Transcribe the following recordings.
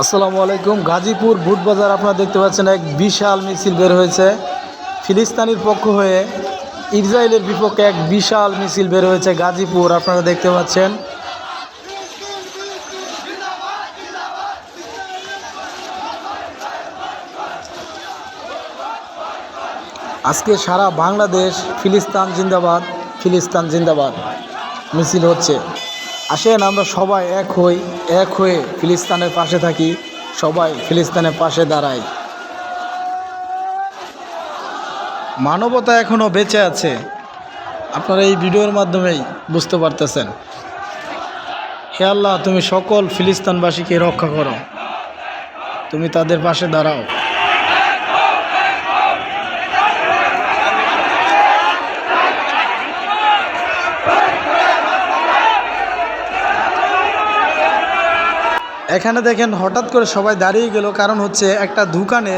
আসসালামু আলাইকুম। গাজীপুর বুট বাজার আপনারা দেখতে পাচ্ছেন, এক বিশাল মিছিল বের হয়েছে। ফিলিস্তিনির পক্ষ হয়ে ইসরায়েলের বিপক্ষে এক বিশাল মিছিল বের হয়েছে গাজীপুর, আপনারা দেখতে পাচ্ছেন। আজকে সারা বাংলাদেশ ফিলিস্তিন জিন্দাবাদ, ফিলিস্তিন জিন্দাবাদ মিছিল হচ্ছে। আসেন আমরা সবাই এক হয়ে ফিলিস্তিনের পাশে থাকি, সবাই ফিলিস্তিনের পাশে দাঁড়াই। মানবতা এখনও বেঁচে আছে, আপনারা এই ভিডিওর মাধ্যমেই বুঝতে পারতেছেন। হে আল্লাহ, তুমি সকল ফিলিস্তিনবাসীকে রক্ষা করো, তুমি তাদের পাশে দাঁড়াও। এখানে দেখেন হঠাৎ করে সবাই দাঁড়িয়ে গেল, কারণ হচ্ছে একটা দোকানে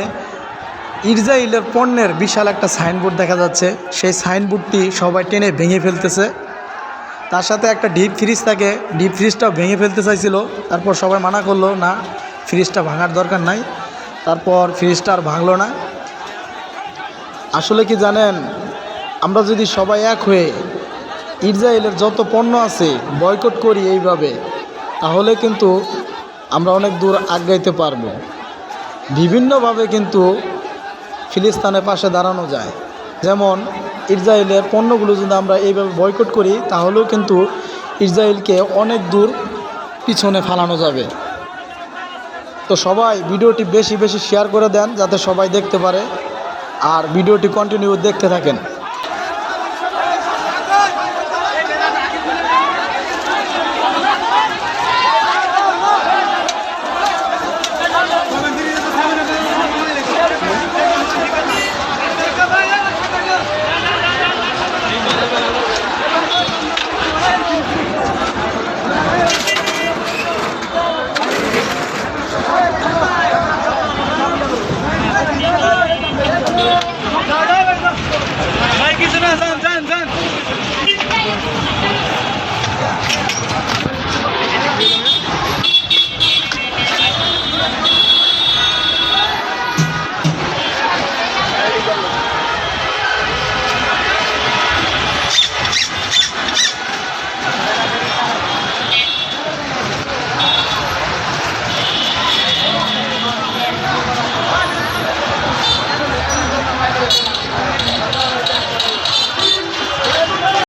ইসরায়েলের পণ্যের বিশাল একটা সাইনবোর্ড দেখা যাচ্ছে। সেই সাইনবোর্ডটি সবাই টেনে ভেঙে ফেলতেছে। তার সাথে একটা ডিপ ফ্রিজ থাকে, ডিপ ফ্রিজটাও ভেঙে ফেলতে চাইছিল। তারপর সবাই মানা করলো, না ফ্রিজটা ভাঙার দরকার নাই। তারপর ফ্রিজটা আর ভাঙলো না। আসলে কি জানেন, আমরা যদি সবাই এক হয়ে ইসরায়েলের যত পণ্য আছে বয়কট করি এইভাবে, তাহলে কিন্তু আমরা অনেক দূর আগাইতে পারবো। বিভিন্নভাবে কিন্তু ফিলিস্তিনের পাশে দাঁড়ানো যায়। যেমন ইসরায়েলের পণ্যগুলো যদি আমরা এইভাবে বয়কট করি, তাহলেও কিন্তু ইসরায়েলকে অনেক দূর পিছনে ফালানো যাবে। তো সবাই ভিডিওটি বেশি বেশি শেয়ার করে দেন, যাতে সবাই দেখতে পারে। আর ভিডিওটি কন্টিনিউ দেখতে থাকেন।